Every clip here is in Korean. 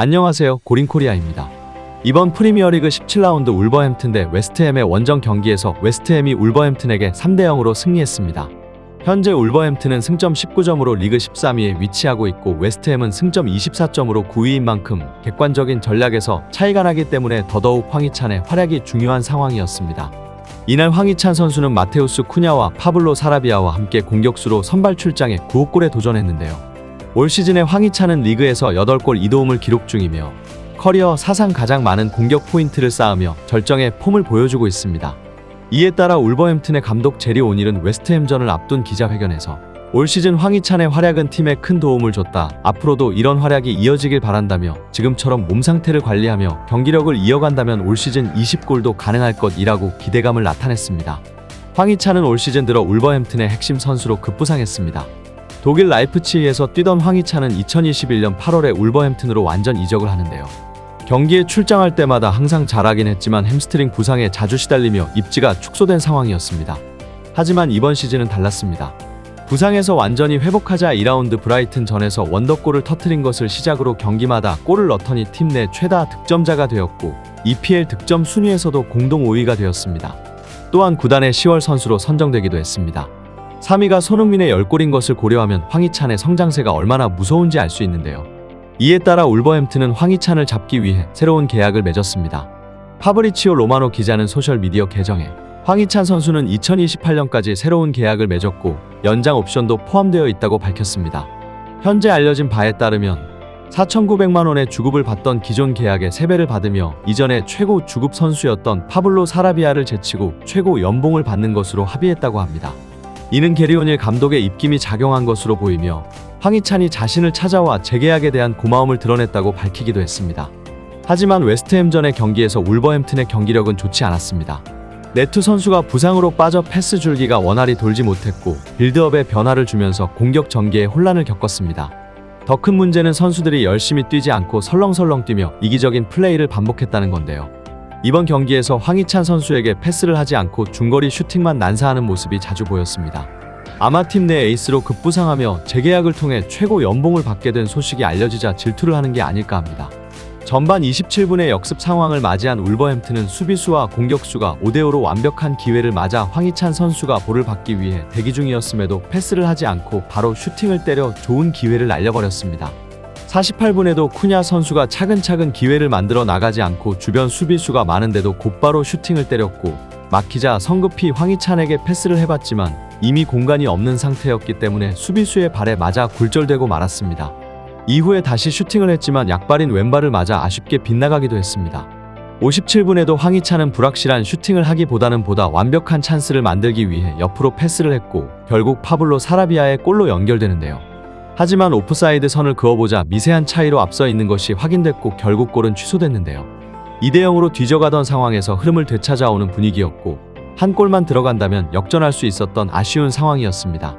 안녕하세요, 고린코리아입니다. 이번 프리미어리그 17라운드 울버햄튼 대 웨스트햄의 원정 경기에서 웨스트햄이 울버햄튼에게 3대0으로 승리했습니다. 현재 울버햄튼은 승점 19점으로 리그 13위에 위치하고 있고 웨스트햄은 승점 24점으로 9위인 만큼 객관적인 전략에서 차이가 나기 때문에 더더욱 황희찬의 활약이 중요한 상황이었습니다. 이날 황희찬 선수는 마테우스 쿠냐와 파블로 사라비아와 함께 공격수로 선발 출장해 9호 골에 도전했는데요. 올 시즌에 황희찬은 리그에서 8골 2도움을 기록 중이며 커리어 사상 가장 많은 공격 포인트를 쌓으며 절정의 폼을 보여주고 있습니다. 이에 따라 울버햄튼의 감독 제리 오닐은 웨스트햄전을 앞둔 기자회견에서 올 시즌 황희찬의 활약은 팀에 큰 도움을 줬다. 앞으로도 이런 활약이 이어지길 바란다며 지금처럼 몸 상태를 관리하며 경기력을 이어간다면 올 시즌 20골도 가능할 것이라고 기대감을 나타냈습니다. 황희찬은 올 시즌 들어 울버햄튼의 핵심 선수로 급부상했습니다. 독일 라이프치히에서 뛰던 황희찬은 2021년 8월에 울버햄튼으로 완전 이적을 하는데요. 경기에 출장할 때마다 항상 잘하긴 했지만 햄스트링 부상에 자주 시달리며 입지가 축소된 상황이었습니다. 하지만 이번 시즌은 달랐습니다. 부상에서 완전히 회복하자 2라운드 브라이튼전에서 원더골을 터뜨린 것을 시작으로 경기마다 골을 넣더니 팀 내 최다 득점자가 되었고 EPL 득점 순위에서도 공동 5위가 되었습니다. 또한 구단의 10월 선수로 선정되기도 했습니다. 3위가 손흥민의 10골인 것을 고려하면 황희찬의 성장세가 얼마나 무서운지 알 수 있는데요. 이에 따라 울버햄튼은 황희찬을 잡기 위해 새로운 계약을 맺었습니다. 파브리치오 로마노 기자는 소셜미디어 계정에 황희찬 선수는 2028년까지 새로운 계약을 맺었고 연장 옵션도 포함되어 있다고 밝혔습니다. 현재 알려진 바에 따르면 4,900만 원의 주급을 받던 기존 계약의 3배를 받으며 이전에 최고 주급 선수였던 파블로 사라비아를 제치고 최고 연봉을 받는 것으로 합의했다고 합니다. 이는 게리 오닐 감독의 입김이 작용한 것으로 보이며 황희찬이 자신을 찾아와 재계약에 대한 고마움을 드러냈다고 밝히기도 했습니다. 하지만 웨스트햄전의 경기에서 울버햄튼의 경기력은 좋지 않았습니다. 네투 선수가 부상으로 빠져 패스 줄기가 원활히 돌지 못했고 빌드업에 변화를 주면서 공격 전개에 혼란을 겪었습니다. 더 큰 문제는 선수들이 열심히 뛰지 않고 설렁설렁 뛰며 이기적인 플레이를 반복했다는 건데요. 이번 경기에서 황희찬 선수에게 패스를 하지 않고 중거리 슈팅만 난사하는 모습이 자주 보였습니다. 아마 팀 내 에이스로 급부상하며 재계약을 통해 최고 연봉을 받게 된 소식이 알려지자 질투를 하는 게 아닐까 합니다. 전반 27분의 역습 상황을 맞이한 울버햄튼은 수비수와 공격수가 5대5로 완벽한 기회를 맞아 황희찬 선수가 볼을 받기 위해 대기 중이었음에도 패스를 하지 않고 바로 슈팅을 때려 좋은 기회를 날려버렸습니다. 48분에도 쿠냐 선수가 차근차근 기회를 만들어 나가지 않고 주변 수비수가 많은데도 곧바로 슈팅을 때렸고 막히자 성급히 황희찬에게 패스를 해봤지만 이미 공간이 없는 상태였기 때문에 수비수의 발에 맞아 굴절되고 말았습니다. 이후에 다시 슈팅을 했지만 약발인 왼발을 맞아 아쉽게 빗나가기도 했습니다. 57분에도 황희찬은 불확실한 슈팅을 하기보다는 보다 완벽한 찬스를 만들기 위해 옆으로 패스를 했고 결국 파블로 사라비아의 골로 연결되는데요. 하지만 오프사이드 선을 그어보자 미세한 차이로 앞서 있는 것이 확인됐고 결국 골은 취소됐는데요. 2대0으로 뒤져가던 상황에서 흐름을 되찾아오는 분위기였고 한 골만 들어간다면 역전할 수 있었던 아쉬운 상황이었습니다.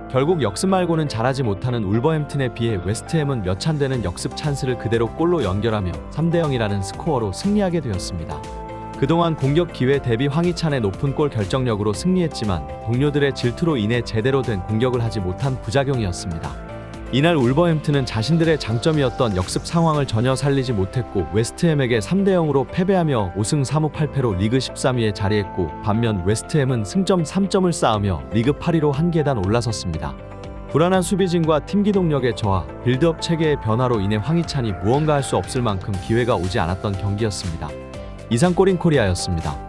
결국 역습 말고는 잘하지 못하는 울버햄튼에 비해 웨스트햄은 몇 차 안 되는 역습 찬스를 그대로 골로 연결하며 3대0이라는 스코어로 승리하게 되었습니다. 그동안 공격 기회 대비 황희찬의 높은 골 결정력으로 승리했지만 동료들의 질투로 인해 제대로 된 공격을 하지 못한 부작용이었습니다. 이날 울버햄튼은 자신들의 장점이었던 역습 상황을 전혀 살리지 못했고 웨스트햄에게 3대0으로 패배하며 5승 3무 8패로 리그 13위에 자리했고 반면 웨스트햄은 승점 3점을 쌓으며 리그 8위로 한 계단 올라섰습니다. 불안한 수비진과 팀 기동력의 저하, 빌드업 체계의 변화로 인해 황희찬이 무언가 할 수 없을 만큼 기회가 오지 않았던 경기였습니다. 이상 꼬린코리아였습니다.